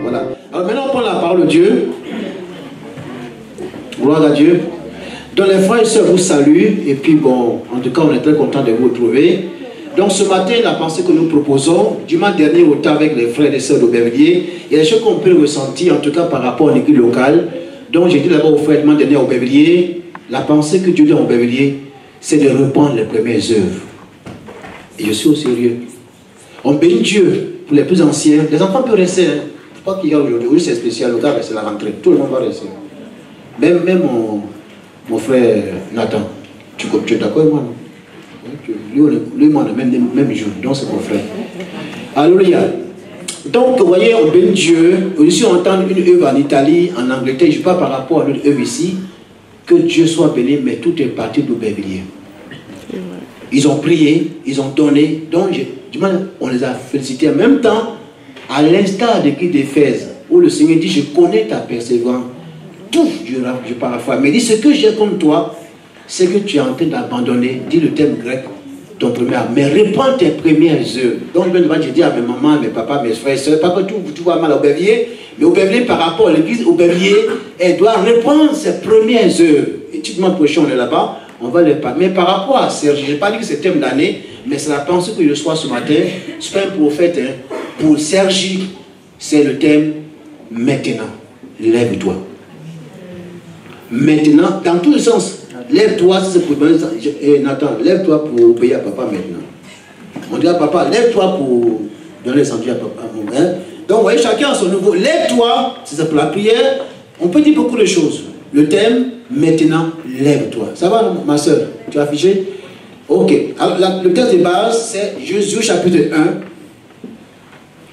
Voilà. Alors maintenant, on prend la parole de Dieu. Gloire à Dieu. Donc les frères et sœurs vous saluent. Et puis bon, en tout cas, on est très content de vous retrouver. Donc ce matin, la pensée que nous proposons, dimanche dernier, au temps avec les frères et sœurs d'Aubervilliers, il y a des choses qu'on peut ressentir, en tout cas par rapport à l'église locale. Donc j'ai dit d'abord aux frères dimanche dernier à Aubervilliers, la pensée que Dieu dit à Aubervilliers, c'est de reprendre les premières œuvres. Et je suis au sérieux. On bénit Dieu pour les plus anciens. Les enfants peuvent rester. Hein. Je crois qu'il y a aujourd'hui. Oui, c'est spécial. Le gars, c'est la rentrée. Tout le monde va rester. Même mon frère Nathan. Tu es d'accord avec moi, non? Lui, moi, le même jour. Donc, c'est mon frère. Alléluia. Donc, vous voyez, on bénit Dieu. Ici, on entend une œuvre en Italie, en Angleterre. Je ne parle pas par rapport à notre œuvre ici. Que Dieu soit béni, mais tout est parti d'Aubervilliers. Ils ont prié, ils ont donné. Donc, on les a félicités en même temps, à l'instar de l'église d'Éphèse, où le Seigneur dit, je connais ta persévérance. Tout, je parle à la foi. Mais il dit, ce que j'ai comme toi, c'est que tu es en train d'abandonner, dit le thème grec, ton premier âme. Mais reprends tes premières œuvres. Donc, je dis à mes mamans, mes papas, mes frères et sœurs, pas que tout va mal à Aubervilliers, mais Aubervilliers, par rapport à l'église Aubervilliers, elle doit reprendre ses premières œuvres. Et typiquement, prochain, on est là-bas. On va les parler. Mais par rapport à Sergi, je n'ai pas dit que c'est le thème d'année, mais c'est la pensée que je reçois ce matin. Je ne suis pas un prophète. Hein. Pour Sergi, c'est le thème maintenant. Lève-toi. Maintenant, dans tous les sens. Lève-toi, c'est pour Nathan, lève-toi pour obéir à papa maintenant. On dit à papa, lève-toi pour donner les sandwichs à papa. Hein. Donc, vous voyez, chacun a son niveau. Lève-toi, c'est pour la prière. On peut dire beaucoup de choses. Le thème, maintenant, lève-toi. Ça va, ma soeur? Tu as affiché? Ok. Alors, le texte de base, c'est Josué chapitre 1.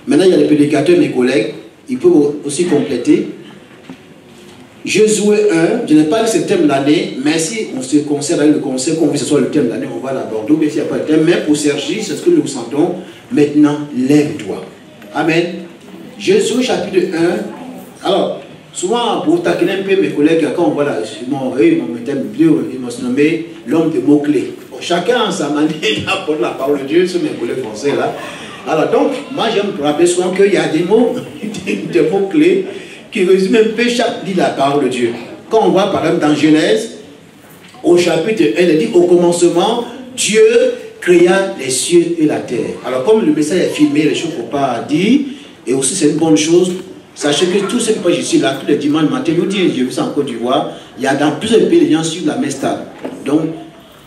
Maintenant, il y a les prédicateurs, mes collègues. Ils peuvent aussi compléter. Josué 1, je n'ai pas dit que c'est le thème de l'année, mais si on se concerne avec le conseil, qu'on veut que ce soit le thème de l'année, on va l'aborder. Mais s'il n'y a pas de thème, mais pour Sergi, c'est ce que nous sentons. Maintenant, lève-toi. Amen. Josué chapitre 1. Alors, souvent, pour taquiner un peu mes collègues, quand on voit là, ils m'ont nommé l'homme de mots-clés. Bon, chacun a sa manière d'apporter la parole de Dieu, sur mes collègues français là. Alors donc, moi j'aime rappeler souvent qu'il y a des mots, des mots-clés qui résument un peu chaque dit la parole de Dieu. Quand on voit par exemple dans Genèse, au chapitre 1, il dit au commencement, Dieu créa les cieux et la terre. Alors comme le message est filmé, les choses ne faut pas dire, et aussi c'est une bonne chose. Sachez que tout ce que je suis là, tous les dimanches matin, je vous dis, j'ai vu ça en Côte d'Ivoire, il y a dans plusieurs pays, les gens suivent la même stade. Donc,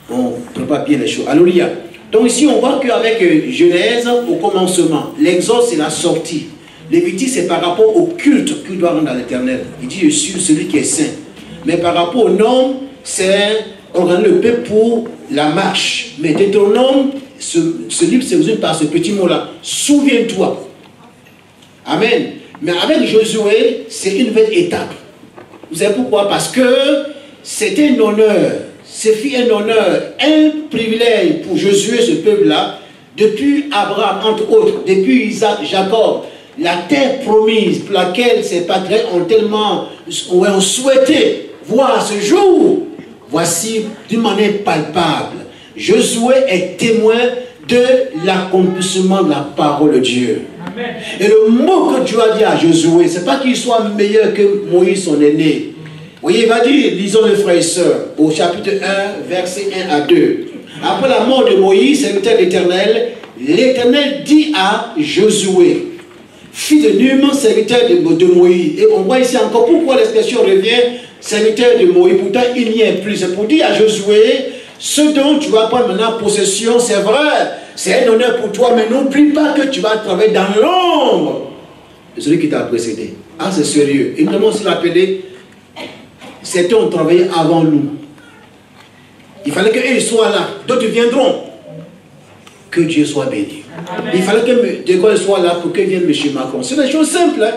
on prépare bien les choses. Alléluia. Donc ici, on voit qu'avec Genèse, au commencement, l'Exode, c'est la sortie. Lévitique, c'est par rapport au culte qu'il doit rendre à l'Éternel. Il dit, je suis celui qui est saint. Mais par rapport au nom, c'est organiser le peuple pour la marche. Mais Deutéronome, ce livre se résume par ce petit mot-là. Souviens-toi. Amen. Mais avec Josué, c'est une nouvelle étape. Vous savez pourquoi? Parce que c'était un honneur, ce fut un honneur, un privilège pour Josué, ce peuple-là, depuis Abraham, entre autres, depuis Isaac, Jacob, la terre promise pour laquelle ses patriarches ont tellement ont souhaité voir ce jour. Voici d'une manière palpable. Josué est témoin de l'accomplissement de la parole de Dieu. Amen. Et le mot que Dieu a dit à Josué, ce n'est pas qu'il soit meilleur que Moïse, son aîné. Vous voyez, il va dire, lisons les frères et sœurs, au chapitre 1, versets 1 à 2. Après la mort de Moïse, serviteur de l'Éternel, l'Éternel dit à Josué, fils de Nun, serviteur de Moïse. Et on voit ici encore pourquoi l'expression revient, serviteur de Moïse. Pourtant, il n'y est plus. C'est pour dire à Josué, ce dont tu vas prendre maintenant possession, c'est vrai, c'est un honneur pour toi, mais n'oublie pas que tu vas travailler dans l'ombre de celui qui t'a précédé. Ah, c'est sérieux. Et nous aussi l'appeler, certains ont travaillé avant nous. Il fallait qu'ils soient là, d'autres viendront. Que Dieu soit béni. Amen. Il fallait que Dieu soit là pour qu'il vienne M. Macron. C'est des choses simples. Hein?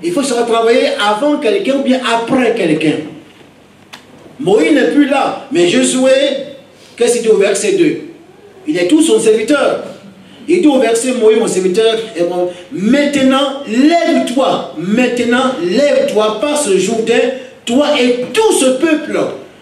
Il faut se travailler avant quelqu'un ou bien après quelqu'un. Moïse n'est plus là, mais Josué, qu'est-ce qu'il dit au verset 2? Il est tout son serviteur. Il dit au verset, Moïse, mon serviteur, maintenant lève-toi, passe le Jourdain, toi et tout ce peuple,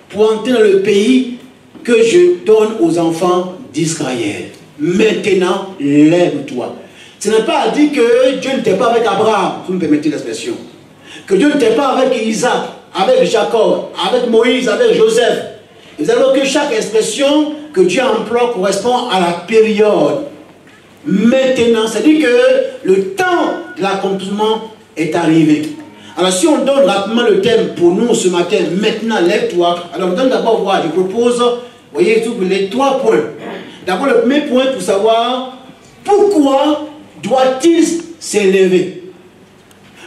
pour entrer dans le pays que je donne aux enfants d'Israël. Maintenant, lève-toi. Ce n'est pas à dire que Dieu n'était pas avec Abraham, vous me permettez l'expression. Que Dieu n'était pas avec Isaac, avec Jacob, avec Moïse, avec Joseph. Vous allez que chaque expression que Dieu emploie correspond à la période. Maintenant, c'est-à-dire que le temps de l'accomplissement est arrivé. Alors si on donne rapidement le thème pour nous ce matin, maintenant lève-toi. Alors on donne d'abord voir, je propose, vous voyez, les 3 points. D'abord le premier point pour savoir pourquoi doit-il s'élever.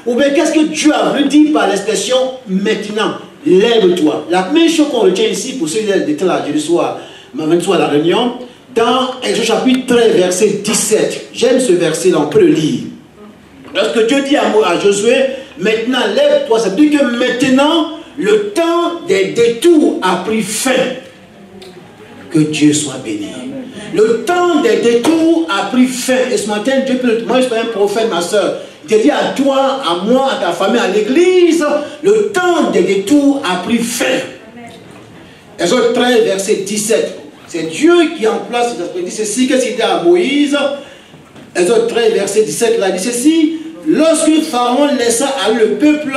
Ou bien qu'est-ce que Dieu a voulu dire par l'expression maintenant, lève-toi. La première chose qu'on retient ici pour ceux qui étaient là jeudi soir, mardi soir à la réunion, dans Exode chapitre 13, verset 17. J'aime ce verset-là, on peut le lire. Lorsque Dieu dit à Josué, maintenant lève-toi, ça veut dire que maintenant, le temps des détours a pris fin. Que Dieu soit béni. Le temps des détours a pris fin. Et ce matin, Dieu peut, moi je suis un prophète, ma soeur. Il te dit à toi, à moi, à ta famille, à l'église, le temps des détours a pris fin. Exode 13, verset 17. C'est Dieu qui en place, il dit ceci, qu'est-ce qu'il dit à Moïse? Exode 13, verset 17, il a dit ceci. Lorsque Pharaon laissa aller le peuple,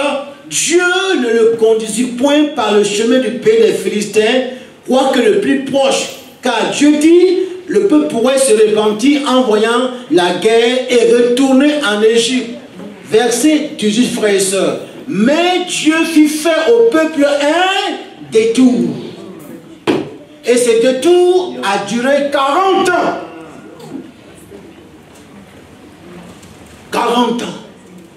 Dieu ne le conduisit point par le chemin du pays des Philistins, quoique le plus proche. Car Dieu dit, le peuple pourrait se repentir en voyant la guerre et retourner en Égypte. Verset 18, frères et sœurs. Mais Dieu fit faire au peuple un détour. Et ce détour a duré 40 ans. 40 ans.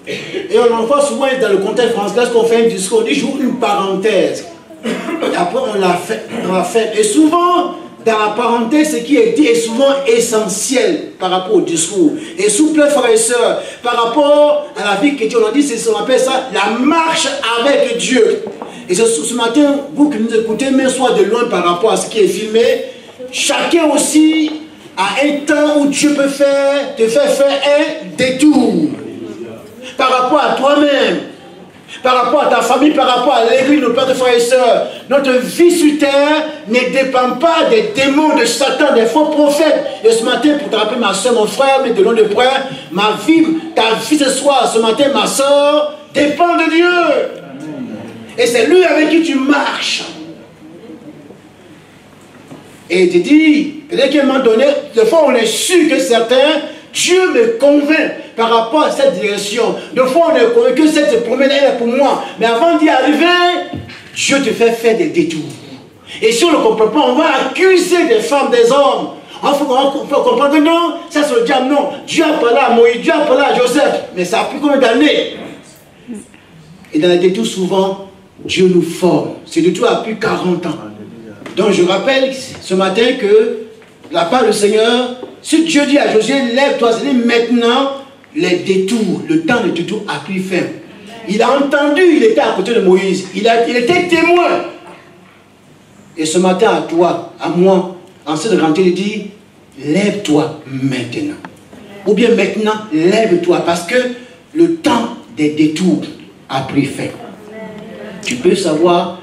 Et on en voit souvent dans le contexte français, lorsqu'on fait un discours, on dit j'ouvre une parenthèse. Et après on la fait. Et souvent, dans la parenthèse, ce qui est dit est souvent essentiel par rapport au discours. Et s'il vous plaît, frères et sœurs, par rapport à la vie chrétienne, on dit, on appelle ça la marche avec Dieu. Et ce matin, vous qui nous écoutez, même soit de loin par rapport à ce qui est filmé, chacun aussi a un temps où Dieu peut te faire faire un détour. Par rapport à toi-même, par rapport à ta famille, par rapport à l'église, nos pères, de frères et sœurs. Notre vie sur terre ne dépend pas des démons de Satan, des faux prophètes. Et ce matin, pour te rappeler, ma soeur, mon frère, mais de loin de près, ma vie, ta vie ce soir, ce matin, ma soeur, dépend de Dieu. Et c'est lui avec qui tu marches. Et il te dit, peut-être qu'à un moment donné, des fois on est sûr que certains, Dieu me convainc par rapport à cette direction. Des fois on est convaincu que cette promesse est pour moi. Mais avant d'y arriver, Dieu te fait faire des détours. Et si on ne comprend pas, on va accuser des femmes, des hommes. On peut comprendre que non, ça c'est le diable, non. Dieu a parlé à Moïse, Dieu a parlé à Joseph. Mais ça a pris combien d'années? Et dans les détours, souvent, Dieu nous forme. Ce détour a pris 40 ans. Donc je rappelle ce matin que la part du Seigneur, si Dieu dit à Josué, lève-toi, c'est maintenant, les détours, le temps des détours a pris fin. Il a entendu, il était à côté de Moïse, il était témoin. Et ce matin à toi, à moi, en cette rentrée, il dit, lève-toi maintenant. Ou bien maintenant, lève-toi, parce que le temps des détours a pris fin. Tu peux savoir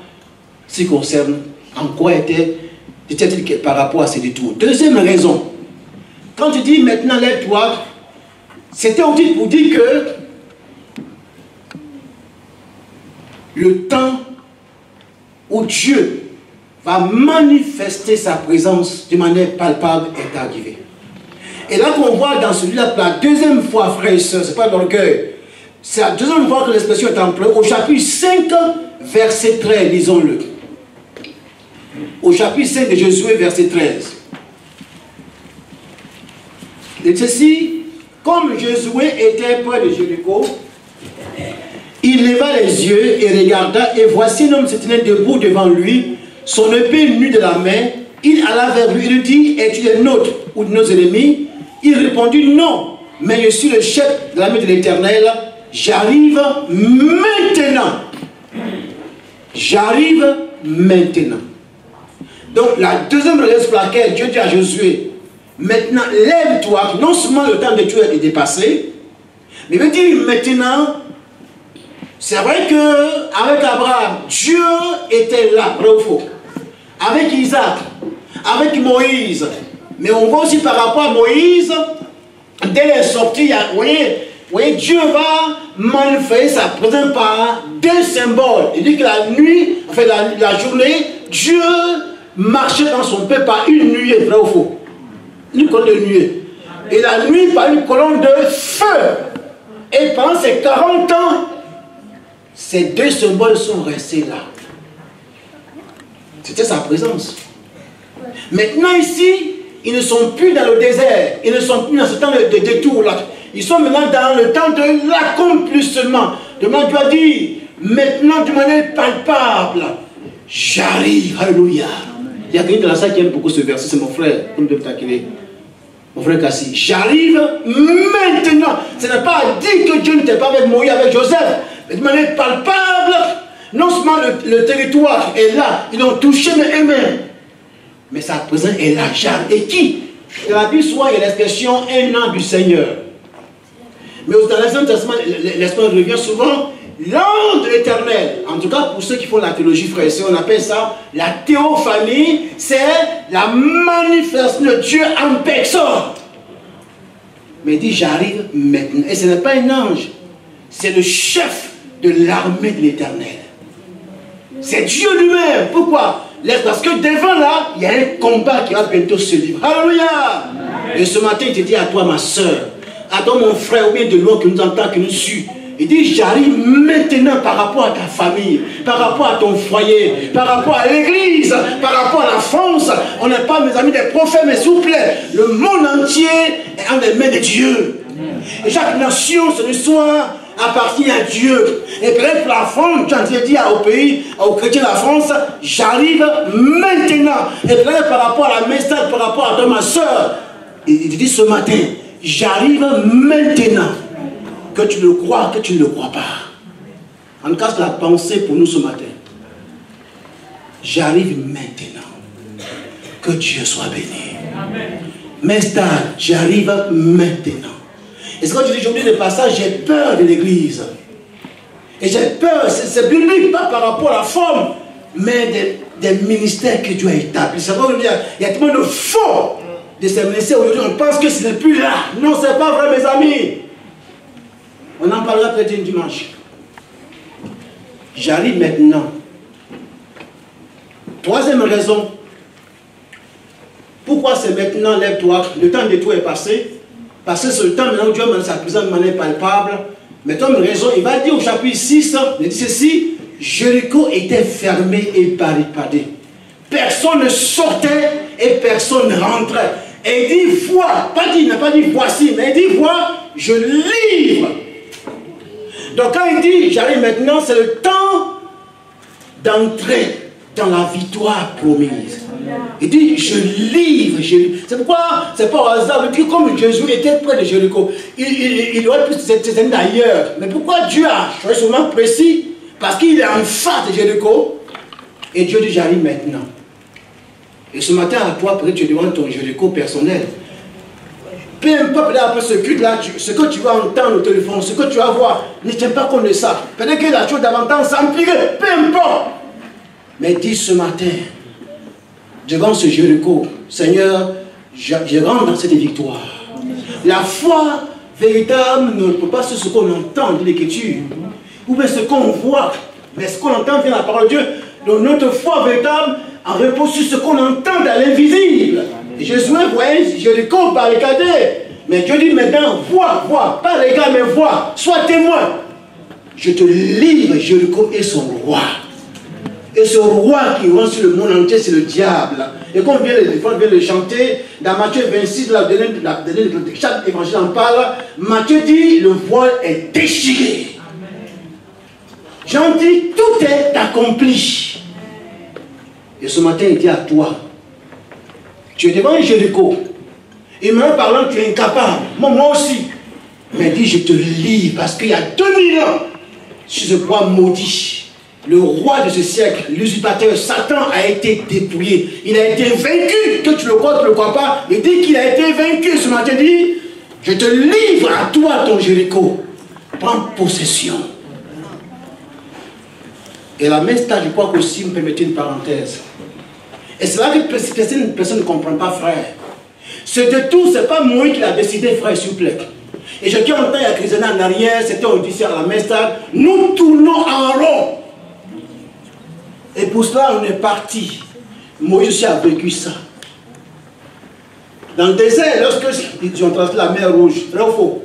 ce qui concerne en quoi était-il par rapport à ces détours. Deuxième raison, quand tu dis maintenant lève-toi, c'était aussi pour dire que le temps où Dieu va manifester sa présence de manière palpable est arrivé. Et là qu'on voit dans celui-là pour la deuxième fois, frères et sœurs, ce n'est pas d'orgueil, c'est la deuxième fois que l'expression est employée, au chapitre 5, verset 13, lisons-le. Au chapitre 5 de Josué, verset 13. Et ceci, comme Josué était près de Jéricho, il leva les yeux et regarda, et voici un homme se tenait debout devant lui, son épée nue de la main. Il alla vers lui, il lui dit, es-tu des nôtres ou de nos ennemis? Il répondit, non, mais je suis le chef de l'armée de l'Éternel, j'arrive maintenant. J'arrive maintenant. Donc la deuxième raison pour laquelle Dieu dit à Josué, maintenant lève-toi, non seulement le temps de Dieu est dépassé, mais il veut dire maintenant, c'est vrai qu'avec Abraham, Dieu était là, vrai ou faux, avec Isaac, avec Moïse, mais on voit aussi par rapport à Moïse, dès les sorties, vous voyez, Dieu va manifester sa présence par deux symboles. Il dit que la nuit, enfin la journée, Dieu marchait dans son peuple par une nuée, vrai ou faux? Une colonne de nuée. Et la nuit par une colonne de feu. Et pendant ces 40 ans, ces deux symboles sont restés là. C'était sa présence. Maintenant ici, ils ne sont plus dans le désert. Ils ne sont plus dans ce temps de détour là. Ils sont maintenant dans le temps de l'accomplissement. Demain, Dieu a dit, maintenant d'une manière palpable, j'arrive. Alléluia. Il y a quelqu'un de la salle qui aime beaucoup ce verset, c'est mon frère. Mon frère Cassie. J'arrive maintenant. Ce n'est pas dit que Dieu n'était pas avec Moïse, avec Joseph. Mais de manière palpable, non seulement le territoire est là, ils l'ont touché eux-mêmes. Mais sa présence est là. Et qui? Dans la Bible, souvent, il y a l'expression un an du Seigneur. Mais dans l'Ancien Testament, l'expression revient souvent l'an de l'Éternel. En tout cas, pour ceux qui font la théologie, frère et sœurs, on appelle ça la théophanie. C'est la manifestation de Dieu en personne. Mais il dit, j'arrive maintenant. Et ce n'est pas un ange. C'est le chef de l'armée de l'Éternel. C'est Dieu lui-même. Pourquoi? Parce que devant là, il y a un combat qui va bientôt se livrer. Alléluia! Et ce matin, il te dit à toi, ma soeur, à toi, mon frère, ou bien de loin qui nous entend, qui nous suit. Il dit, j'arrive maintenant par rapport à ta famille, par rapport à ton foyer, par rapport à l'église, par rapport à la France. On n'est pas, mes amis, des prophètes, mais s'il vous plaît, le monde entier est en les mains de Dieu. Et chaque nation, ce soir, appartient à Dieu. Et peut-être pour la France, j'ai dit au pays, aux chrétiens de la France, j'arrive maintenant. Et peut-être par rapport à la message, par rapport à toi, ma soeur, il dit ce matin, j'arrive maintenant. Que tu le crois, que tu ne le crois pas. En tout cas, c'est la pensée pour nous ce matin. J'arrive maintenant. Que Dieu soit béni. Mais j'arrive maintenant. Et ce que je dis aujourd'hui, le passage, j'ai peur de l'église. Et j'ai peur, c'est biblique, pas par rapport à la forme, mais des ministères que Dieu a établis. Ça veut dire, il y a tellement de faux de ces ministères aujourd'hui, on pense que ce n'est plus là. Non, ce n'est pas vrai, mes amis. On en parlera peut-être un dimanche. J'arrive maintenant. Troisième raison. Pourquoi c'est maintenant, lève-toi? Le temps de tout est passé. Parce que c'est le temps maintenant où Dieu a sa présence de manière palpable. Mais comme raison, il va dire au chapitre 6, il dit ceci, Jéricho était fermé et barricadé. Personne ne sortait et personne ne rentrait. Et il dit, vois, il n'a pas dit voici, mais il dit, vois, je livre. Donc quand il dit, j'arrive maintenant, c'est le temps d'entrer dans la victoire promise. Il dit, je livre. C'est pourquoi, c'est pas au hasard, il dit, comme Jésus était près de Jéricho, il aurait pu s'éteindre d'ailleurs. Mais pourquoi Dieu a choisi ce moment précis? Parce qu'il est en face de Jéricho. Et Dieu dit, j'arrive maintenant. Et ce matin, à toi, peut-être tu demandes ton Jéricho personnel. Peu importe après ce culte-là, ce que tu vas entendre au téléphone, ce que tu vas voir, ne tiens pas compte de ça. Peut-être que la chose davantage s'empirer, peu importe. Mais dis ce matin, devant ce Jéricho, Seigneur, je rentre dans cette victoire. La foi véritable ne peut pas sur ce qu'on entend de l'Écriture, ou bien ce qu'on voit, mais ce qu'on entend vient de la parole de Dieu. Donc notre foi véritable en repose sur ce qu'on entend dans l'invisible. Jésus voyait Jéricho barricadé. Mais Dieu dit maintenant, vois, pas regarde, mais vois, sois témoin. Je te livre Jéricho et son roi. Et ce roi qui rend sur le monde entier, c'est le diable. Et comme vient de le chanter, dans Matthieu 26, chaque évangile en parle, Matthieu dit, le voile est déchiré. Jean dit, tout est accompli. Et ce matin, il dit à toi, tu es devant Jéricho. Et même parlant, tu es incapable. Moi aussi. Mais il dit, je te livre parce qu'il y a 2000 ans, sur ce roi maudit, le roi de ce siècle, l'usurpateur, Satan a été dépouillé. Il a été vaincu. Que tu le crois, tu ne le crois pas. Il dit qu'il a été vaincu. Ce matin, il dit, je te livre à toi, ton Jéricho. Prends possession. Et la même stage, je crois qu'aussi, me permettez une parenthèse. Et c'est là que personne ne comprend pas, frère. Ce détour, ce n'est pas Moïse qui l'a décidé, frère, s'il vous plaît. Et je dis en temps, il y a Christian en arrière, c'était au lycée à la Mestade. Nous tournons en rond. Et pour cela, on est parti. Moïse aussi a vécu ça. Dans le désert, lorsque ils ont traversé la mer Rouge, vrai ou faux?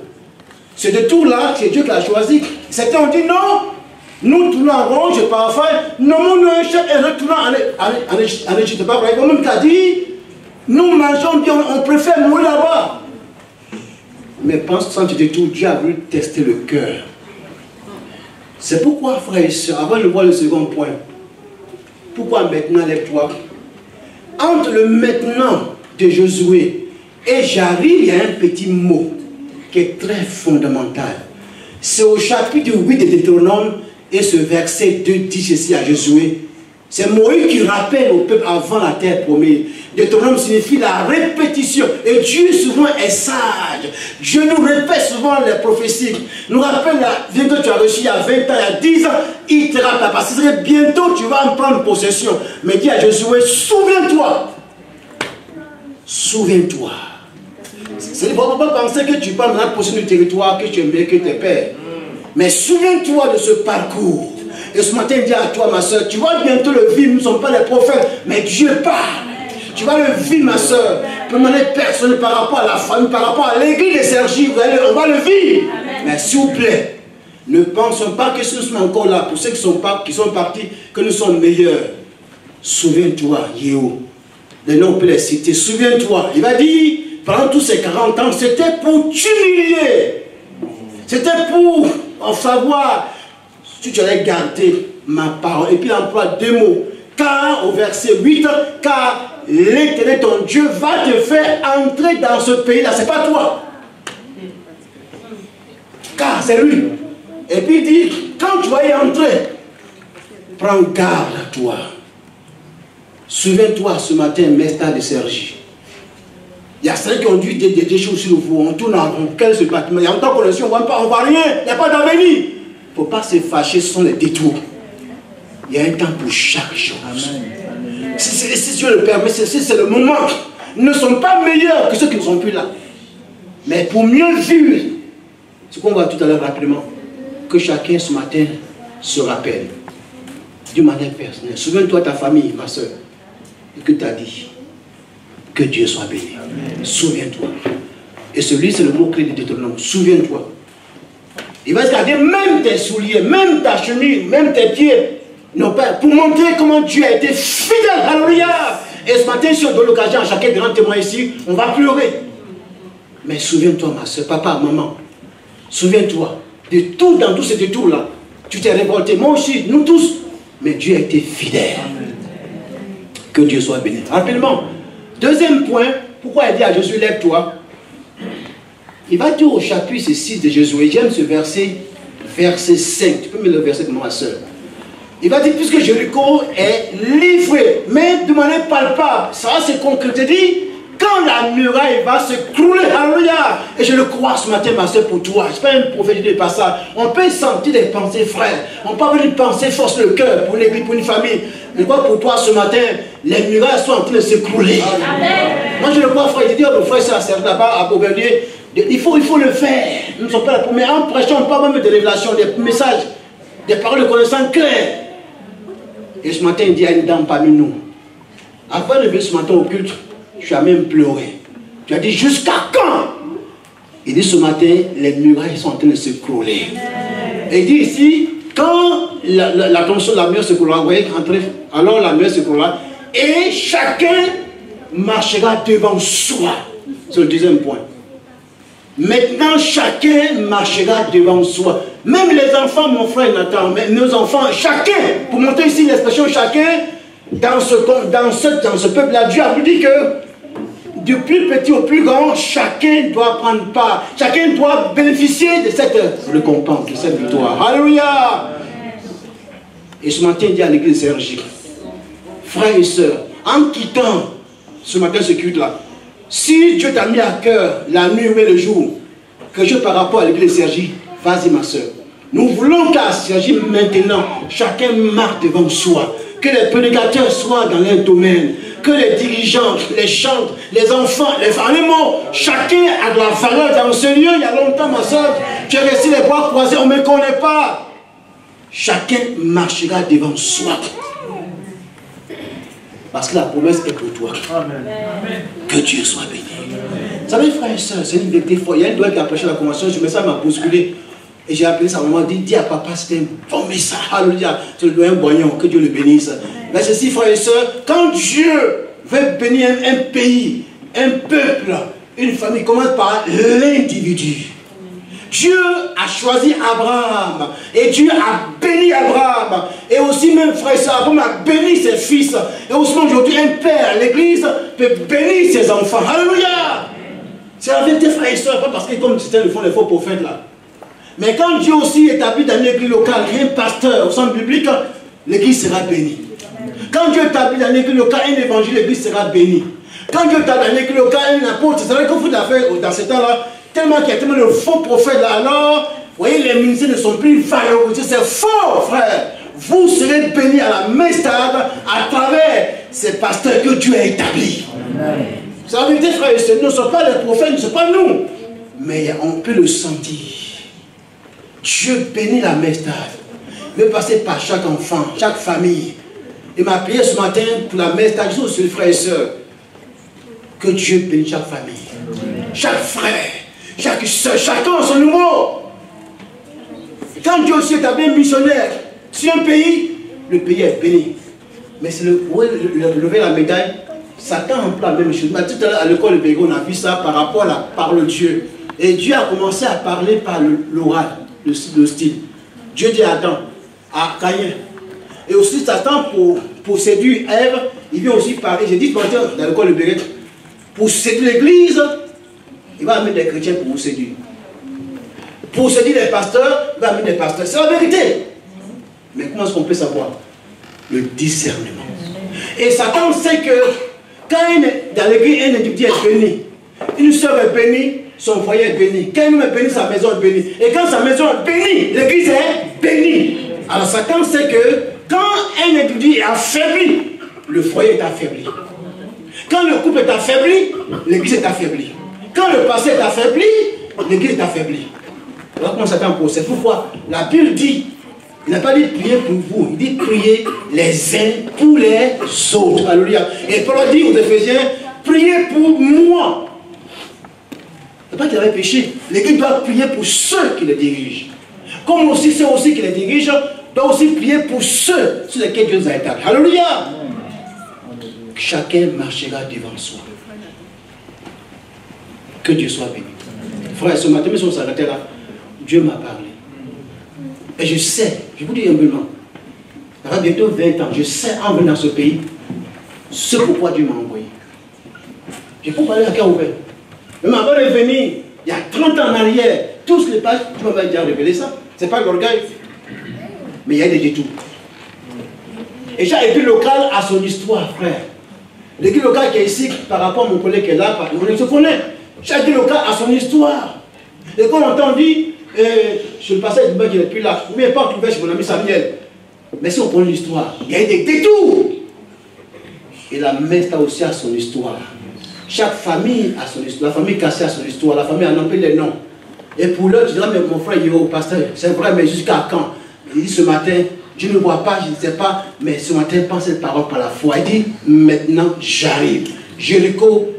Ce détour-là, c'est Dieu qui l'a choisi. Certains ont dit non, nous tournons en rond, je paraphrase, nommons-nous un chef et retournons en Égypte. C'est pas vrai. Comme il a dit, nous mangeons bien, on préfère mourir là-bas. Mais pense sans ce détour, Dieu a voulu tester le cœur. C'est pourquoi, frères et sœurs, avant de voir le second point, pourquoi maintenant lève-toi? Entre le maintenant de Josué et j'arrive, il y a un petit mot qui est très fondamental. C'est au chapitre 8 de Deutéronome et ce verset 2 dit ceci à Josué. C'est Moïse qui rappelle au peuple avant la terre promise. Deutéronome signifie la répétition. Et Dieu souvent est sage. Dieu nous répète souvent les prophéties. Nous rappelle la vie que tu as reçue il y a 20 ans, il y a 10 ans. Il te rappelle parce que bientôt tu vas en prendre possession. Mais dis à Josué, souviens-toi. Souviens-toi. Il ne faut pas penser que tu parles maintenant possession du territoire, que tu es mieux que tes pères. Mais souviens-toi de ce parcours. Et ce matin, dis à toi, ma soeur, tu vas bientôt le vivre. Nous ne sommes pas les prophètes, mais Dieu parle. Tu vas le vivre, ma soeur. Pour demander personne par rapport à la famille, par rapport à l'église de Sergi, on va le vivre. Amen. Mais s'il vous plaît, ne pensons pas que si nous sommes encore là, pour ceux qui sont partis, que nous sommes meilleurs. Souviens-toi, Yéhou. Les noms, on peut les citer. Souviens-toi. Il va dire, pendant tous ces 40 ans, c'était pour t'humilier. C'était pour en savoir si tu allais garder ma parole. Et puis il emploie deux mots. Car, au verset 8, car l'Éternel, ton Dieu, va te faire entrer dans ce pays-là. Ce n'est pas toi. Car c'est lui. Et puis il dit, quand tu vas y entrer, prends garde à toi. Souviens-toi ce matin, Mestade de Sergi. Il y a ceux qui ont dû des choses sur vous. On tourne en rond. Quel ce bâtiment? Il y a longtemps qu'on le suit, on ne voit rien. Il n'y a pas d'avenir. Il ne faut pas se fâcher, ce sont les détours. Il y a un temps pour chaque chose. Si Dieu le permet, c'est le moment. Nous ne sommes pas meilleurs que ceux qui ne sont plus là. Mais pour mieux vivre, ce qu'on voit tout à l'heure rapidement, que chacun ce matin se rappelle, d'une manière personnelle. Souviens-toi de ta famille, ma soeur, et que tu as dit. Que Dieu soit béni. Souviens-toi. Et celui, c'est le mot-clé de Deutéronome. Souviens-toi. Il va se garder même tes souliers, même ta chemise, même tes pieds. Non, pas pour montrer comment Dieu a été fidèle. Alléluia. Et ce matin, si on donne l'occasion à chacun de rendre témoin ici, on va pleurer. Mais souviens-toi, ma soeur, papa, maman. Souviens-toi de tout dans tous ces détours-là. Tu t'es révolté. Moi aussi, nous tous. Mais Dieu a été fidèle. Que Dieu soit béni. Rapidement. Deuxième point, pourquoi il dit à Josué, lève-toi? Il va dire au chapitre 6 de Josué, j'aime ce verset, verset 5. Tu peux mettre le verset de ma soeur. Il va dire, puisque Jéricho est livré, mais de manière palpable, ça va se concrétiser quand la muraille va se crouler. Alléluia. Et je le crois ce matin, ma soeur, pour toi. Ce n'est pas une prophétie de passage. On peut sentir des pensées, frères. On peut avoir une pensée force le cœur pour l'église, pour une famille. Je crois pour toi ce matin, les murailles sont en train de s'écrouler. Moi je le crois, frère. Je dis à mon frère, c'est là-bas à Beauverdier. Il faut le faire. Nous ne sommes pas là pour. Mais en prêchant, on parle même de révélations, des messages, des paroles de connaissance claires. Et ce matin, il dit à une dame parmi nous. Avant de venir ce matin au culte, tu as même pleuré. Tu as dit jusqu'à quand? Il dit ce matin, les murailles sont en train de s'écrouler. Et il dit ici, quand la tension de la mer s'écroulera, vous voyez, alors la mer s'écroulera, et chacun marchera devant soi. C'est le deuxième point. Maintenant, chacun marchera devant soi. Même les enfants, mon frère Nathan, même nos enfants, chacun, pour montrer ici l'expression chacun, dans ce peuple-là, Dieu a dit que du plus petit au plus grand, chacun doit prendre part. Chacun doit bénéficier de cette récompense, de cette victoire. Alléluia! Et ce matin, il dit à l'église Sergi, frères et sœurs, en quittant ce matin ce culte-là, si Dieu t'a mis à cœur la nuit et le jour, que je par rapport à l'église Sergi, vas-y ma sœur. Nous voulons qu'à Sergi maintenant, chacun marque devant soi. Que les prédicateurs soient dans leur domaine. que les dirigeants, les chantres, les enfants, les animaux, chacun a de la valeur dans ce lieu. Il y a longtemps, ma soeur, tu es resté les bras croisés, on ne me connaît pas. Chacun marchera devant soi. Parce que la promesse est pour toi. Amen. Que Dieu soit béni. Vous savez, frères et sœurs, c'est une vérité forte. Il y a une doigt qui a prêché la convention, je me ça m'a bousculé. Et j'ai appelé sa maman, dit à papa, c'était un bon message. Alléluia. C'est le doyen Boignon, que Dieu le bénisse. Mais ceci, frères et sœurs, quand Dieu veut bénir un pays, un peuple, une famille, commence par l'individu. Dieu a choisi Abraham. Et Dieu a béni Abraham. Et aussi même, frère et sœurs, Abraham a béni ses fils. Et aussi aujourd'hui, un père, l'église, peut bénir ses enfants. Alléluia. C'est la vérité, frère et sœurs, pas parce que comme c'était le fond des faux prophètes là. Mais quand Dieu aussi établit dans une église locale un pasteur au centre biblique, l'église sera bénie. Quand Dieu établit dans une église locale un évangile, l'église sera bénie. Quand Dieu établit dans une église locale un apôtre, c'est vrai qu'il faut faire dans ce temps-là, tellement qu'il y a tellement de faux prophètes là, alors, vous voyez, les ministères ne sont plus valorisés. C'est faux, frère. Vous serez bénis à la même stade à travers ces pasteurs que Dieu a établis. C'est la vérité, frère et sœurs. Nous ne sommes pas les prophètes, ne sommes pas nous. Mais on peut le sentir. Dieu bénit la mestade. Il veut passer par chaque enfant, chaque famille. Il m'a prié ce matin pour la mestade. Je suis frère et sœur. Que Dieu bénisse chaque famille. Chaque frère, chaque soeur, chacun a son numéro. Quand Dieu aussi établit un missionnaire sur un pays, le pays est béni. Mais c'est lever la médaille. Satan emploie la même chose. Mais tout à l'heure à l'école de Bégon, on a vu ça par rapport à la parole de Dieu. Et Dieu a commencé à parler par l'oral. Le style. Dieu dit à Adam, à Caïn. Et aussi Satan pour séduire Ève, il vient aussi parler. J'ai dit dans l'école de Béret, pour séduire l'église, il va amener des chrétiens pour vous séduire. Pour séduire les pasteurs, il va amener des pasteurs. C'est la vérité. Mais comment est-ce qu'on peut savoir? Le discernement. Et Satan sait que quand dans l'église, un individu est béni, une soeur est bénie, son foyer est béni. Quand il est béni, sa maison est bénie. Et quand sa maison est bénie, l'église est bénie. Alors Satan sait que quand un individu est affaibli, le foyer est affaibli. Quand le couple est affaibli, l'église est affaiblie. Quand le passé est affaibli, l'église est affaiblie. Alors comment Satan procède? Pourquoi la Bible dit, il n'a pas dit prier pour vous, il dit prier les uns pour les autres. Alléluia. Et Paul dit aux Éphésiens, priez pour moi. Ce n'est pas qu'il avait péché. L'église doit prier pour ceux qui les dirigent. Comme aussi ceux aussi qui les dirigent doivent aussi prier pour ceux sur lesquels Dieu nous a établis. Alléluia. Chacun marchera devant soi. Que Dieu soit béni. Frère, ce matin, si on s'arrêtait là, Dieu m'a parlé. Et je sais, je vous dis humblement, ça va bientôt 20 ans, je sais en venant dans ce pays, ce pourquoi Dieu m'a envoyé. Je peux parler à cœur ouvert. Mais avant de venir, il y a 30 ans en arrière, tout ce qui passe, tu m'avais déjà révélé ça. Ce n'est pas l'orgueil. Mais il y a des détours. Et chaque église locale a son histoire, frère. L'église locale qui est ici, par rapport à mon collègue qui est là, on se connaît. Chaque église locale a son histoire. Et quand on entend dire, je le passais du bain qui n'est plus là, ou bien pas trouvé chez mon ami Samuel. Mais si on connaît l'histoire, il y a des détours. Et la messe aussi a son histoire. Chaque famille a son histoire. La famille cassée a son histoire. La famille a nommé les noms. Et pour l'autre, je dis, mais mon frère, il est au pasteur. C'est vrai, mais jusqu'à quand? Il dit ce matin, je ne vois pas, je ne sais pas, mais ce matin, pense cette parole par la foi. Il dit, maintenant, j'arrive. Jéricho,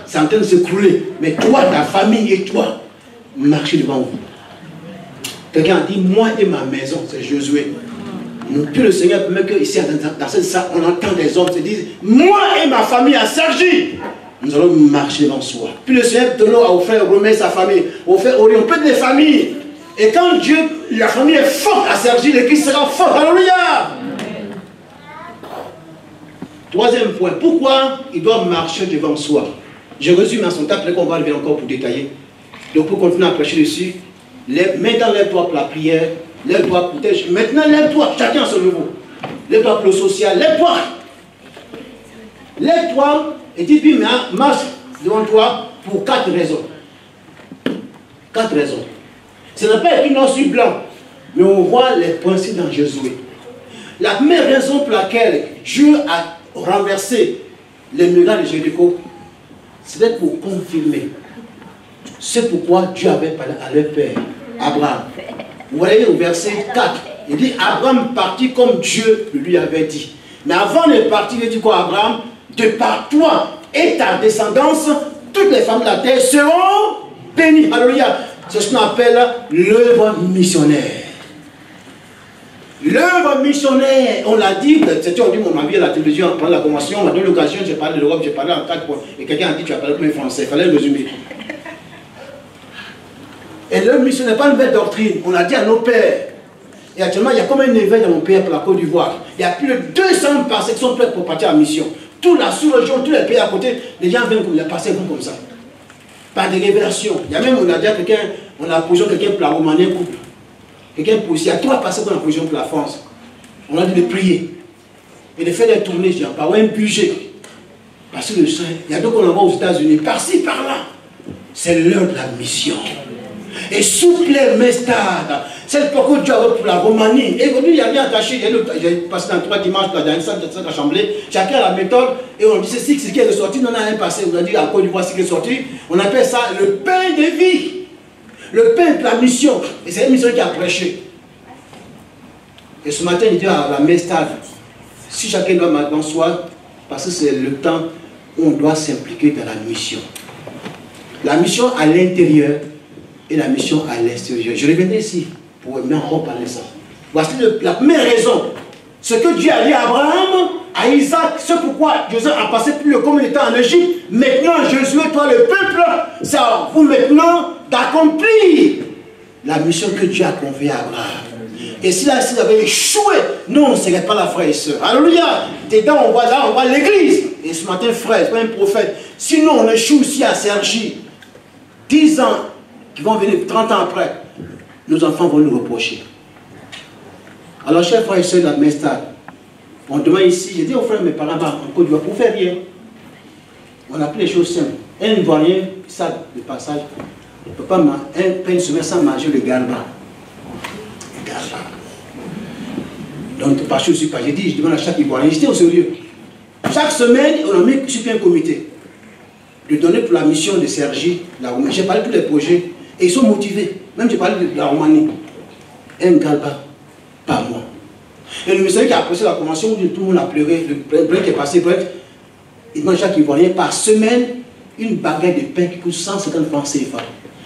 c'est en train de s'écrouler. Mais toi, ta famille et toi, marchez devant vous. Quelqu'un a dit, moi et ma maison, c'est Josué. Puis le Seigneur permet qu'ici, dans cette salle, on entend des hommes se disent, moi et ma famille à Sergi, nous allons marcher devant soi. Puis le Seigneur a offert Romain sa famille, offert Orion, peut-être des familles. Et quand Dieu, la famille est forte à Sergi, l'église sera forte. Alléluia. Troisième point, pourquoi il doit marcher devant soi? Je résume à son temps, après qu'on va revenir encore pour détailler. Donc pour continuer à prêcher dessus, maintenant lève-toi pour la prière, lève-toi pour tes... Maintenant lève-toi, chacun à son niveau. Lève-toi pour le social, lève-toi. Lève-toi et dis, puis marche devant toi pour 4 raisons. 4 raisons. Ce n'est pas écrit noir sur blanc, mais on voit les principes dans Josué. La première raison pour laquelle Dieu a renversé les miracles de Jéricho, c'était pour confirmer. C'est pourquoi Dieu avait parlé à leur père, Abraham. Vous voyez au verset 4, il dit Abraham partit comme Dieu lui avait dit. Mais avant de partir, il dit quoi Abraham? De par toi et ta descendance, toutes les femmes de la terre seront bénies. Alléluia. C'est ce qu'on appelle l'œuvre missionnaire. L'œuvre missionnaire, on l'a dit, c'était on dit mon avis à la télévision, pendant la convention, on m'a donné l'occasion, j'ai parlé de l'Europe, j'ai parlé en 4 points. Et quelqu'un a dit tu as parlé comme un français, il fallait le résumer. Et l'œuvre missionnaire n'est pas une nouvelle doctrine, on a dit à nos pères. Et actuellement, il y a comme un éveil dans mon pays pour la Côte d'Ivoire. Il y a plus de 200 personnes qui sont prêtes pour partir en mission. Toute la sous-région, tous les pays à côté, les gens viennent comme les passés comme ça. Par des révélations. Il y a même, on a dit à quelqu'un, on a posé quelqu'un pour la Roumanie, un couple. Quelqu'un pour ici, il y a 3 personnes qu'on a posé pour la France. On a dit de prier. Et de faire des tournées, je dis, par un budget. Parce que le Saint, il y a d'autres qu'on envoie aux États-Unis, par-ci, par-là. C'est l'heure de la mission. Et souple Mestad, c'est le pourquoi Dieu a pour la Roumanie. Et aujourd'hui, il n'y a rien attaché. J'ai passé dans 3 dimanches, dans une salle de assemblée, chacun a la méthode, et on dit c'est ce qui est sorti, on en a un passé, on a dit à Côte d'Ivoire ce qui est sorti, on appelle ça le pain de vie. Le pain de la mission. Et c'est une mission qui a prêché. Et ce matin, il dit à la Mestad, si chacun doit maintenant soi, parce que c'est le temps où on doit s'impliquer dans la mission. La mission à l'intérieur et la mission à l'extérieur. Je reviendrai ici pour maintenant reparler ça. Voici la première raison. Ce que Dieu a dit à Abraham, à Isaac, c'est pourquoi Joseph a passé plus de combien de temps en Égypte. Maintenant, Josué, toi le peuple, c'est à vous maintenant d'accomplir la mission que Dieu a confiée à Abraham. Et si là, s'il avait échoué, non, ce n'est pas la frère et soeur. Alléluia. Dedans, on voit l'église. Et ce matin, frère, c'est pas un prophète. Sinon, on échoue aussi à Sergi. 10 ans qui vont venir 30 ans après, nos enfants vont nous reprocher. Alors, chers frères et soeurs de la Mestad, on demande ici, j'ai dit aux frères, mes parents, en Côte d'Ivoire, pour faire rien. On a pris les choses simples. Un Ivoirien, ça, de passage, ne peut pas une semaine sans manger le garba. Le garba. Donc, parce que je suis pas, j'ai dit, je demande à chaque Ivoirien, j'étais au sérieux. Chaque semaine, on a mis sur un comité de donner pour la mission de Sergi, la Roumanie. J'ai parlé de tous les projets et ils sont motivés. Même j'ai parlé de la Roumanie. Un galba par mois. Et le missionnaire qui a apprécié la convention, où tout le monde a pleuré, le plein qui est passé, bref, il demande à chaque Ivoirien par semaine une baguette de pain qui coûte 150 francs CFA.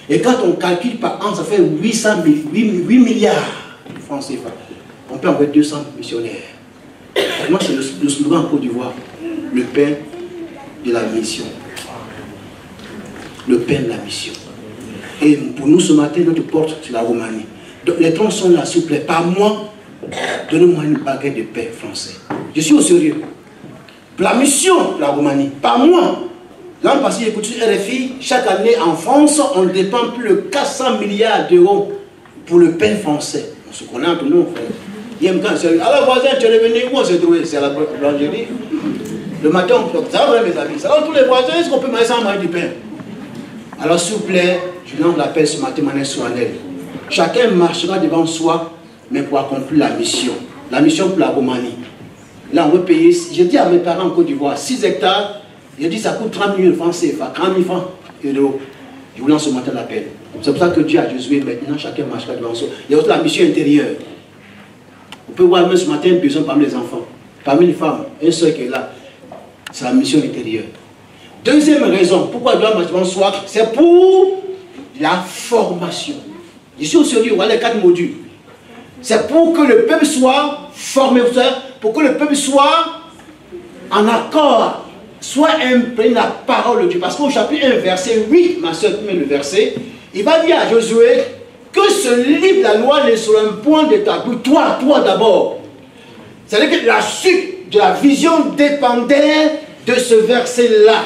Et quand on calcule par an, ça fait 8 milliards de francs CFA. On peut envoyer 200 missionnaires. Moi, c'est le slogan en Côte d'Ivoire. Le pain de la mission. Le pain de la mission. Et pour nous ce matin, notre porte, c'est la Roumanie. Donc, les troncs sont là, s'il vous plaît. Par mois, donnez-moi une baguette de pain français. Je suis au sérieux. Pour la mission de la Roumanie, par mois. L'an passé, j'ai écouté RFI, chaque année en France, on dépense plus de 400 milliards d'euros pour le pain français. On se connaît entre nous, frère. Il y a un quand c'est alors voisin, tu es revenu, où on s'est trouvé? C'est à la boulangerie. Le matin, on ça va, mes amis. Ça va, tous les voisins, est-ce qu'on peut manger sans manger du pain? Alors, s'il vous plaît, je lance l'appel ce matin, mon solennel. Chacun marchera devant soi, mais pour accomplir la mission. La mission pour la Roumanie. Là, on veut payer. J'ai dit à mes parents en Côte d'Ivoire, 6 hectares, j'ai dit ça coûte 30 000 francs CFA, 30 000 francs euros. Je vous lance ce matin l'appel. C'est pour ça que Dieu a Josué, maintenant, chacun marchera devant soi. Il y a aussi la mission intérieure. Vous pouvez voir même ce matin une personne parmi les enfants, parmi les femmes, un seul qui est là. C'est la mission intérieure. Deuxième raison, pourquoi il doit marcher devant soi, c'est pour la formation. Je suis au sérieux, voilà les 4 modules. C'est pour que le peuple soit formé, pour que le peuple soit en accord, soit imprégné de la parole de Dieu. Parce qu'au chapitre 1, verset 8, ma soeur, le verset, il va dire à Josué que ce livre de la loi n'est sur un point de tabou. Toi d'abord. C'est-à-dire que la suite de la vision dépendait de ce verset-là.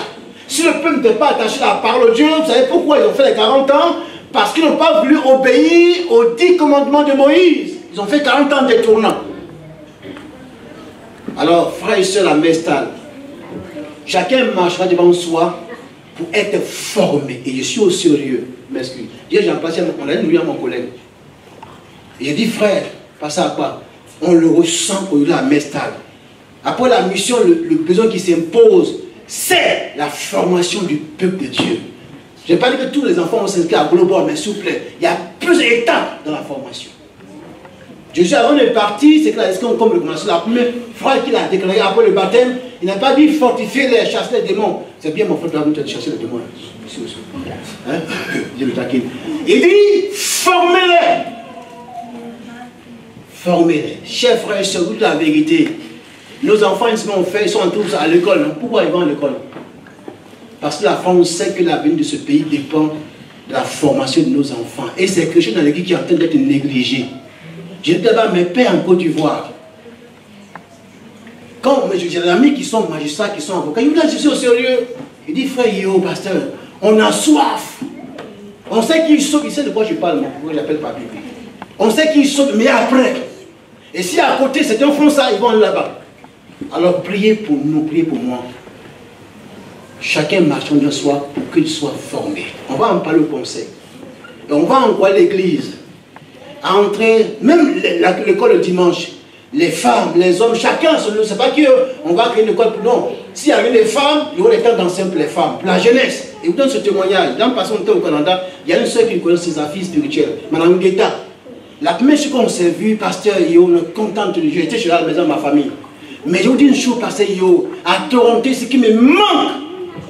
Si le peuple n'était pas attaché à la parole de Dieu, vous savez pourquoi ils ont fait les 40 ans? Parce qu'ils n'ont pas voulu obéir aux 10 commandements de Moïse. Ils ont fait 40 ans détournant. Alors, frères et sœurs, la Mestad, chacun marchera devant soi pour être formé. Et je suis au sérieux. M'excuse. Hier, j'ai passé, on a dit à mon collègue. Et j'ai dit, frère, passe à quoi? On le ressent au lieu de la Mestad. Après la mission, le besoin qui s'impose, c'est la formation du peuple de Dieu. Je n'ai pas dit que tous les enfants vont s'inscrire à Global, mais s'il vous plaît, il y a plusieurs étapes dans la formation. Jésus, avant de partir, c'est que comme le commencement, la première phrase qu'il a déclarée après le baptême, il n'a pas dit fortifier les, chasser les démons. C'est bien mon frère de chasser les démons. Hein? Je le taquine. Il dit formez-les. Formez-les. Chers frères, c'est toute la vérité. Nos enfants, ils sont tous à l'école. Pourquoi ils vont à l'école? Parce que la France sait que l'avenir de ce pays dépend de la formation de nos enfants. Et c'est quelque chose dans l'église qui est en train d'être négligé. J'ai d'abord mes pères en Côte d'Ivoire. Quand j'ai des amis qui sont magistrats, qui sont avocats, ils me disent, je suis au sérieux. Il dit, frère Yo, pasteur, on a soif. On sait qu'ils sautent, il sait de quoi je parle, pourquoi j'appelle papier. On sait qu'ils sautent, mais après. Et si à côté, certains font ça, ils vont là-bas. Alors priez pour nous, priez pour moi. Chacun marchand de soi pour qu'il soit formé. On va en parler au conseil. Et on va envoyer l'église à entrer, même l'école le dimanche, les femmes, les hommes, chacun, c'est pas qu'on va créer une école pour non. S'il y avait les femmes, il y aurait des temps d'enseigner pour les femmes, pour la jeunesse. Et vous donne ce témoignage. Dans le passé, on était au Canada, il y a une soeur qui connaît ses affaires spirituelles, Madame Guetta. La première chose qu'on s'est vu, pasteur Yo, on est content de Dieu. J'étais chez la maison de ma famille. Mais je vous dis une chose, pasteur Yo, à Toronto, ce qui me manque,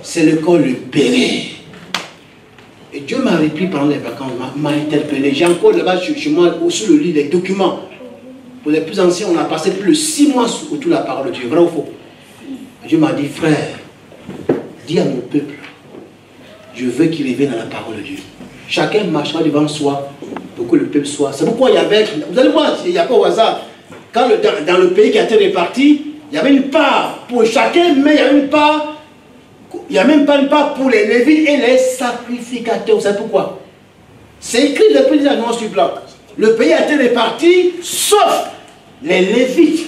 c'est l'école Le Béret. Et Dieu m'a repris pendant les vacances, m'a interpellé. J'ai encore là-bas chez moi, sur le lit, les documents. Pour les plus anciens, on a passé plus de 6 mois autour de la parole de Dieu. Vrai ou faux? Dieu m'a dit, frère, dis à mon peuple, je veux qu'il revienne à la parole de Dieu. Chacun marchera devant soi pour que le peuple soit. C'est pourquoi il y avait, vous allez voir, il n'y a pas au hasard. Quand dans le pays qui a été réparti, il y avait une part pour chacun, mais il y avait une part. Il n'y a même pas une part pour les Lévites et les sacrificateurs. Vous savez pourquoi? C'est écrit depuis les annonces du blanc. Le pays a été réparti, sauf les Lévites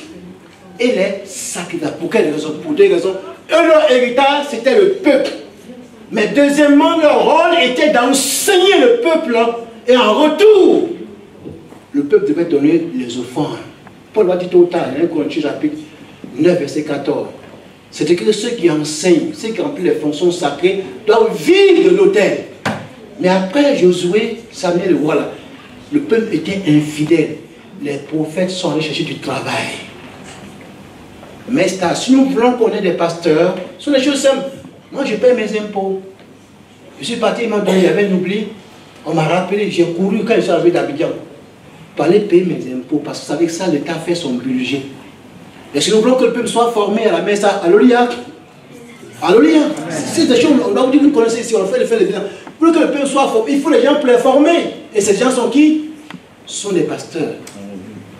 et les sacrificateurs. Pour quelle raison? Pour deux raisons. Leur héritage, c'était le peuple. Mais deuxièmement, leur rôle était d'enseigner le peuple. Et en retour, le peuple devait donner les offrandes. Paul va dire tout au tard, 1 Corinthiens chapitre 9, verset 14. C'est que ceux qui enseignent, ceux qui remplissent les fonctions sacrées, doivent vivre de l'autel. Mais après Josué, Samuel, voilà, le peuple était infidèle. Les prophètes sont allés chercher du travail. Mais si nous voulons qu'on ait des pasteurs, ce sont des choses simples. Moi, je paye mes impôts. Je suis parti, il m'a donné, il y avait un oubli. On m'a rappelé, j'ai couru quand je suis arrivé d'Abidjan. Pour aller payer mes impôts, parce que avec ça, l'État fait son budget. Et si nous voulons que le peuple soit formé à la messe, alléluia. Alléluia. C'est des choses, on va vous dire, vous connaissez ici, on fait le bilan. Pour que le peuple soit formé, il faut les gens pour les former. Et ces gens sont qui? Ce sont des pasteurs.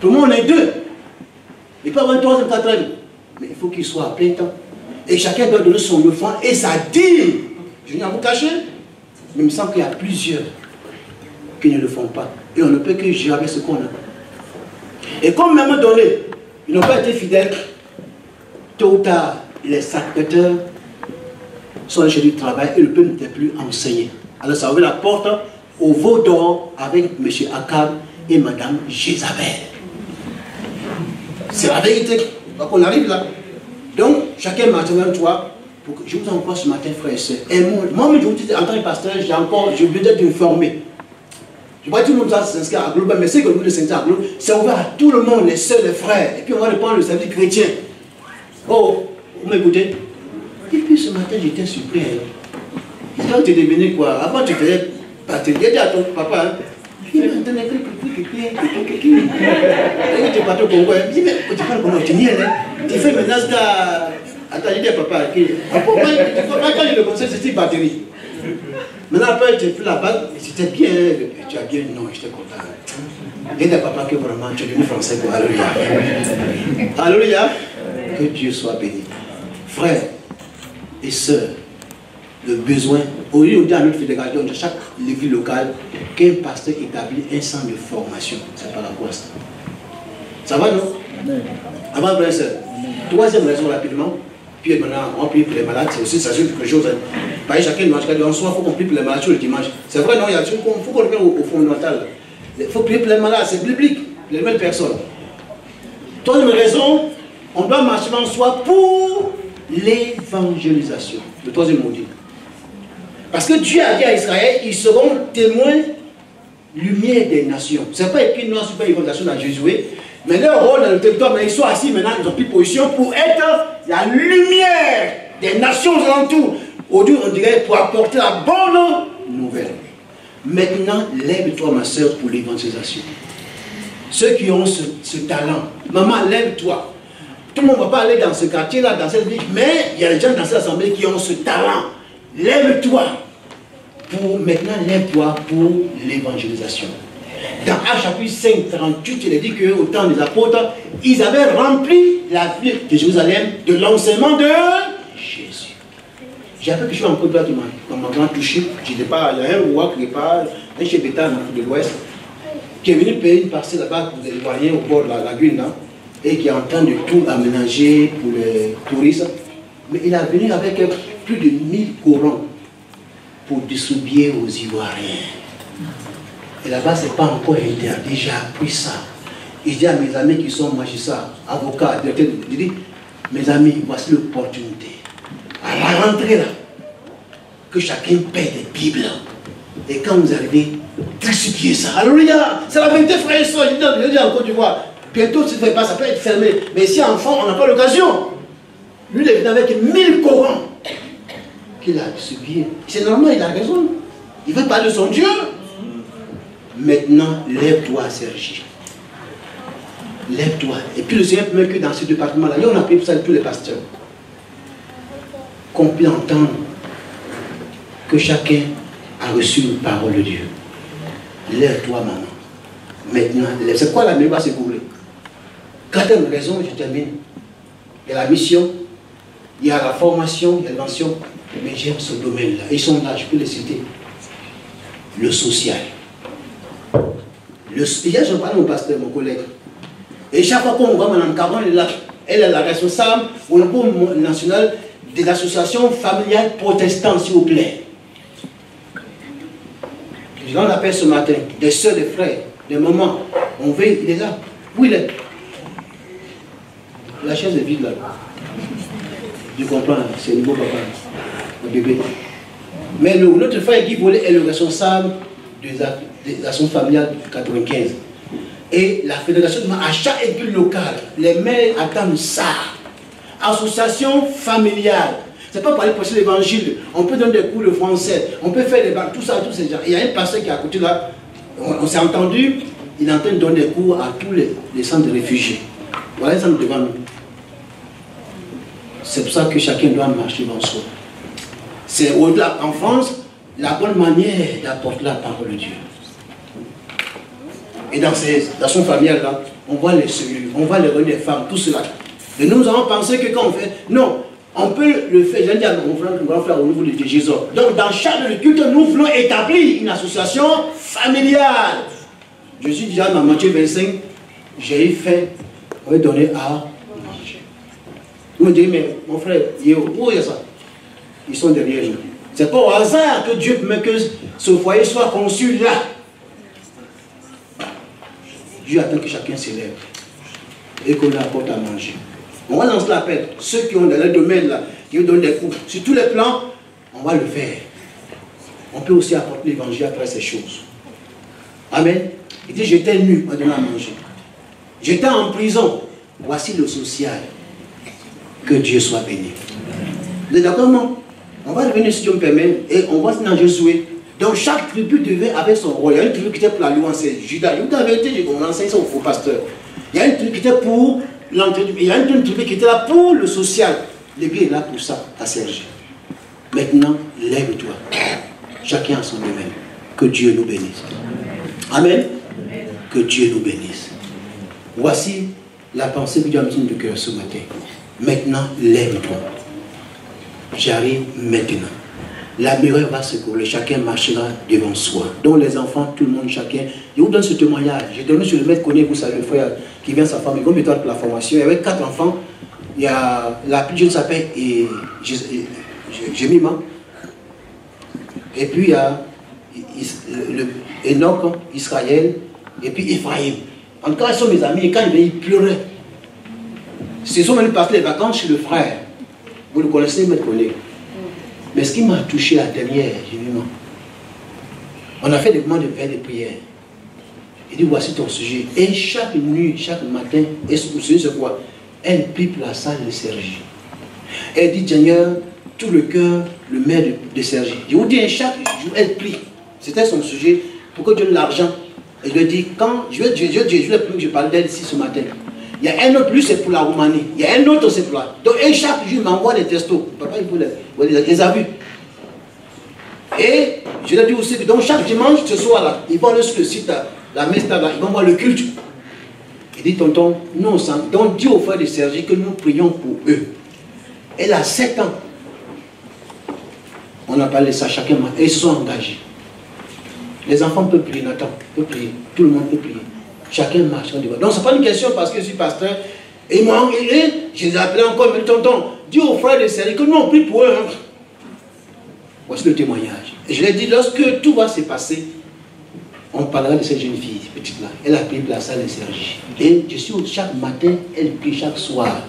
Tout le monde est deux. Il peut avoir un troisième, quatrième. Mais il faut qu'il soit à plein temps. Et chacun doit donner son offrande et sa dîme. Je viens vous cacher. Mais il me semble qu'il y a plusieurs qui ne le font pas. Et on ne peut que gérer avec ce qu'on a. Et comme à un moment donné, ils n'ont pas été fidèles, tôt ou tard, les sacrificateurs sont allés chez du travail et le peuple n'était plus enseigné. Alors ça ouvre la porte au veau d'or avec M. Akab et Mme Jézabel. C'est la vérité. Donc on arrive là. Donc chacun marche devant toi. Pour que je vous envoie ce matin, frères et sœurs. Et moi, je vous dis, en tant que pasteur, j'ai besoin d'être formé. Je ne vois pas tout le monde s'inscrire à Global, mais c'est que le groupe de s'inscrire à Global, c'est ouvert à tout le monde, les sœurs, les frères. Et puis on va reprendre le service chrétien. Oh, vous m'écoutez? Et puis ce matin, j'étais surpris. Quand tu es devenu quoi? Avant, tu faisais partie. J'ai dit à ton papa, tu es parti au Congo. Il dit, mais tu parles comment? Tu n'y es là. Tu fais maintenant ça. Attends, j'ai dit à papa, quand je le conseille, c'était batterie. Maintenant, après, tu as fait la balle, c'était bien. Tu as bien, non, j'étais content. J'ai dit à papa que vraiment, tu es devenu français. Alléluia. Alléluia. Que Dieu soit béni. Frères et sœurs, le besoin, aujourd'hui, on dit à notre fédération, de chaque église locale, qu'un pasteur établit un centre de formation. C'est pas la quoi ça. Ça va, non? Avant, frères et sœurs. Troisième raison, rapidement. Puis maintenant, on prie pour les malades, c'est aussi ça, c'est quelque chose. Par chacun doit en soi, il faut qu'on prie pour les malades le dimanche. C'est vrai, non, il faut qu'on revienne au fondamental. Il faut prier pour les malades, c'est biblique, les mêmes personnes. Troisième raison, on doit marcher en soi pour l'évangélisation. Le troisième mot dit. Parce que Dieu a dit à Israël, ils seront témoins, lumière des nations. Ce n'est pas écrit noir sur l'évangélisation dans Josué, mais leur rôle dans le territoire, mais ils sont assis maintenant, ils ont pris position pour être la lumière des nations alentours. Aujourd'hui, on dirait pour apporter la bonne nouvelle. Maintenant, lève-toi, ma soeur, pour l'évangélisation. Ceux qui ont ce talent, maman, lève-toi. Tout le monde ne va pas aller dans ce quartier-là, dans cette ville, mais il y a des gens dans cette assemblée qui ont ce talent. Lève-toi. Maintenant, lève-toi pour l'évangélisation. Dans Actes chapitre 5, 38, il est dit qu'au temps des apôtres, ils avaient rempli la ville de Jérusalem de l'enseignement de Jésus. J'ai appris que je suis en Côte d'Ivoire qui m'a touché. Il y a un roi qui n'est pas, un chef d'État en Afrique de l'Ouest, qui est venu payer une parcelle là-bas pour les Ivoiriens au bord de la lagune, là, et qui est en train de tout aménager pour les touristes. Mais il est venu avec plus de 1000 Corans pour distribuer aux Ivoiriens. Et là-bas, ce n'est pas encore interdit, j'ai appris ça. Il dit à mes amis qui sont magistrats, avocats, directeurs, il dit, mes amis, voici l'opportunité. À la rentrée là, que chacun paie des Bibles. Et quand vous arrivez, distribuez ça. Alléluia! C'est la vérité, frère et soeur. Je dis en Côte d'Ivoire, bientôt, si ça ne fait pas, ça peut être fermé. Mais ici, enfant, on n'a pas l'occasion. Lui, il est venu avec 1000 Corans qu'il a distribué. C'est normal, il a raison. Il veut parler de son Dieu. Maintenant, lève-toi, Sergi. Lève-toi. Et puis le Seigneur permet que dans ce département-là, on a pris pour ça tous les pasteurs, qu'on puisse entendre que chacun a reçu une parole de Dieu. Lève-toi, maman. Maintenant, c'est quoi la meilleure c'est pour vous? Quatrième raison, je termine. Il y a la mission, il y a la formation, il y a l'invention, mais j'aime ce domaine-là. Ils sont là, je peux les citer. Le social. Hier, je parlais à mon pasteur, mon collègue. Et chaque fois qu'on voit Mme Caron, elle est la responsable au niveau national des associations familiales protestantes, s'il vous plaît. Je l'en appelle ce matin, des soeurs, des frères, des mamans. On veut, il est là. Où il est? La chaise est vide là. Je comprends, c'est le nouveau papa, le bébé. Mais notre frère Guy Volé est le responsable des actions familiales du 95. Et la fédération, à chaque église locale, les mères attendent ça. Association familiale. C'est pas parler pour l'évangile. On peut donner des cours de français, on peut faire des banques, tout ça, tous ces gens. Il y a un pasteur qui est à côté là, on s'est entendu, il est en train de donner des cours à tous les centres de réfugiés. Voilà les centres devant nous. C'est pour ça que chacun doit marcher dans soi. C'est au-delà, en France, la bonne manière d'apporter la parole de Dieu. Et dans son famille là, on voit les cellules, on voit les reines des femmes, tout cela. Et nous avons pensé que quand on fait, non, on peut le faire, j'ai dit à mon grand frère au niveau de Jésus. Donc dans chaque culte, nous voulons établir une association familiale. Je suis déjà dans Matthieu 25, j'ai fait, on va donner à manger. Vous me dites, mais mon frère, où est ça? Ils sont derrière nous. C'est pas au hasard que Dieu permet que ce foyer soit conçu là. Dieu attend que chacun s'élève et qu'on apporte à manger. On va lancer l'appel. Ceux qui ont dans le domaine là, qui nous donnent des cours, sur tous les plans, on va le faire. On peut aussi apporter l'évangile après ces choses. Amen. Il dit, j'étais nu, on donnant à manger. J'étais en prison. Voici le social. Que Dieu soit béni. Vous êtes d'accord, non? On va revenir, si Dieu me permet, et on va dans Josué. Donc chaque tribu devait avec son rôle. Il y a une tribu qui était pour la louange, c'est Judas. Judas avait été, on enseigne ça aux faux pasteurs. Il y a une tribu qui était pour l'entrée, il y a une tribu qui était là pour le social. L'Église est là pour ça, à Serge. Maintenant, lève-toi. Chacun a son domaine. Que Dieu nous bénisse. Amen. Que Dieu nous bénisse. Voici la pensée que Dieu a mise du cœur ce matin. Maintenant, lève-toi. J'arrive maintenant. La mireur va se couler, chacun marchera devant soi. Donc les enfants, tout le monde, chacun. Je vous donne ce témoignage. J'ai donné sur le maître Conné, vous savez, le frère qui vient sa femme, il va mettre pour la formation. Il y avait 4 enfants. Il y a la plus jeune s'appelle Jemima. Et puis il y a Enoch, Israël, et puis Ephraïm. En tout cas, ils sont mes amis, et quand ils pleurait. Ce sont même passés les vacances chez le frère. Vous le connaissez, mais connaissez. Mais ce qui m'a touché la dernière, j'ai dit non. On a fait des moments de veille de prière. Il dit, voici ton sujet. Et chaque nuit, chaque matin, et son sujet c'est quoi? Elle prie pour la salle de Sergi. Elle dit, Seigneur, tout le cœur, le maire de Sergi. Je vous dis, chaque jour, elle prie. C'était son sujet pour que Dieu donne l'argent. Et je lui ai dit, quand je lui ai pris que je parlais d'elle ici ce matin. Il y a un autre, lui c'est pour la Roumanie. Il y a un autre, c'est pour la. Donc, et chaque jour, il m'envoie des textos. Papa, il les a vus. Et je lui ai dit aussi que donc chaque dimanche, ce soir-là, ils vont aller sur le site, la messe là, ils vont voir le culte. Il dit, tonton, nous on sent. Donc, dis au frère de Sergi que nous prions pour eux. Elle a 7 ans. On a parlé de ça chacun, et ils se sont engagés. Les enfants peuvent prier, Nathan peut prier, tout le monde peut prier. Chacun marche. Donc, ce n'est pas une question parce que je suis pasteur. Et moi, je les ai appelés encore, mais tonton, dis aux frères de Sergi que nous on prie pour eux. Hein. Voici le témoignage. Et je l'ai dit, lorsque tout va se passer, on parlera de cette jeune fille, petite-là. Elle a prié pour la salle de Sergi. Et je suis chaque matin, elle prie chaque soir.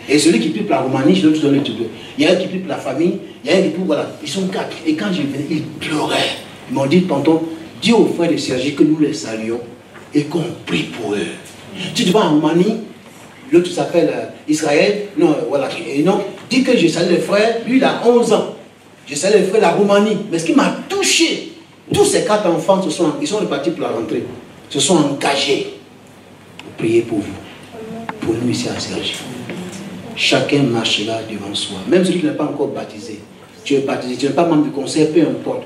Et celui qui prie pour la Roumanie, je dois tout donner tous deux. Il y a un qui prie pour la famille, il y a un qui prie, voilà. Ils sont 4. Et quand je venais, ils pleuraient. Ils m'ont dit, tonton, dis aux frères de Sergi que nous les saluons et qu'on prie pour eux. Tu te vas en Roumanie, l'autre s'appelle Israël, non, voilà. Et non, dis que je salue les frères, lui il a 11 ans. Je salue les frères de la Roumanie. Mais ce qui m'a touché, tous ces 4 enfants, ils sont repartis pour la rentrée, se sont engagés pour prier pour vous, pour nous ici à Sergi. Chacun marchera devant soi. Même celui qui n'est pas encore baptisé. Tu es baptisé, tu n'es pas membre du conseil, peu importe.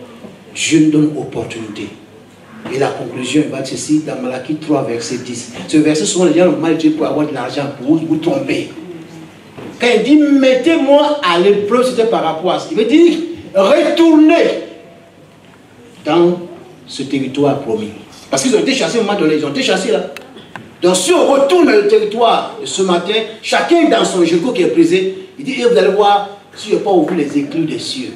Dieu nous donne opportunité. Et la conclusion, il va être ceci dans Malachie 3, verset 10. Ce verset, souvent les gens ont mal dit pour avoir de l'argent, pour vous tromper. Quand il dit, mettez-moi à l'épreuve, c'était par rapport à ça. Il veut dire, retournez dans ce territoire promis. Parce qu'ils ont été chassés au moment donné, ils ont été chassés là. Donc si on retourne dans le territoire de ce matin, chacun dans son jericho qui est brisé, il dit, et vous allez voir, si je n'ai pas ouvert les éclus des cieux.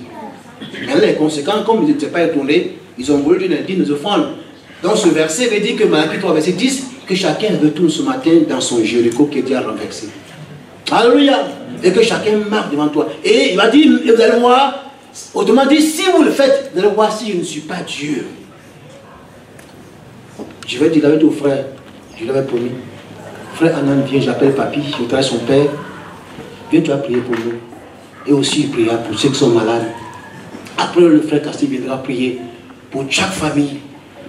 Mais les conséquences, comme ils n'étaient pas retournés, ils ont voulu nous offendre. Donc ce verset veut dire que Malachie 3, verset 10, que chacun retourne ce matin dans son jericho qui est déjà renversé. Alléluia. Et que chacun marche devant toi. Et il va dire, et vous allez voir, autrement dit, si vous le faites, vous allez voir si je ne suis pas Dieu. Je vais dire avec au frère, je l'avais promis. Frère Anan vient, j'appelle papy, je travaille son père. Viens, tu vas prier pour nous. Et aussi, il priera pour ceux qui sont malades. Après, le frère Casté viendra prier pour chaque famille,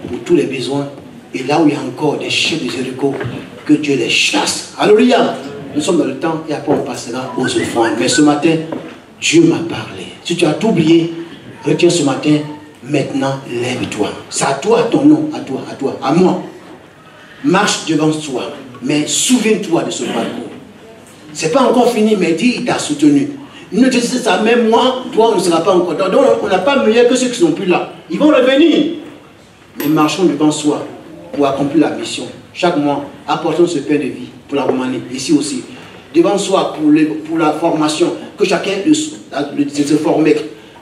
pour tous les besoins. Et là où il y a encore des chefs de Jéricho, que Dieu les chasse. Alléluia. Nous sommes dans le temps et après on passera aux offrandes. Mais ce matin, Dieu m'a parlé. Si tu as tout oublié, retiens ce matin, maintenant, lève-toi. C'est à toi, ton nom, à toi, à moi. Marche devant toi, mais souviens-toi de ce parcours. Ce n'est pas encore fini, mais dis, il t'a soutenu. Ne te dis ça, même moi, toi, on ne sera pas encore. Donc, on n'a pas meilleur que ceux qui ne sont plus là. Ils vont revenir. Mais marchons devant soi pour accomplir la mission. Chaque mois, apportons ce pain de vie pour la Roumanie, ici aussi. Devant soi pour la formation, que chacun se forme,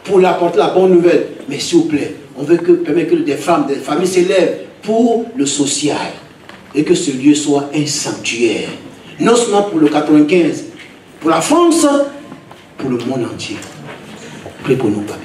pour apporter la bonne nouvelle. Mais s'il vous plaît, on veut permettre que des femmes, des familles s'élèvent pour le social. Et que ce lieu soit un sanctuaire. Non seulement pour le 95, pour la France, pour le monde entier. Priez pour nous, Papa.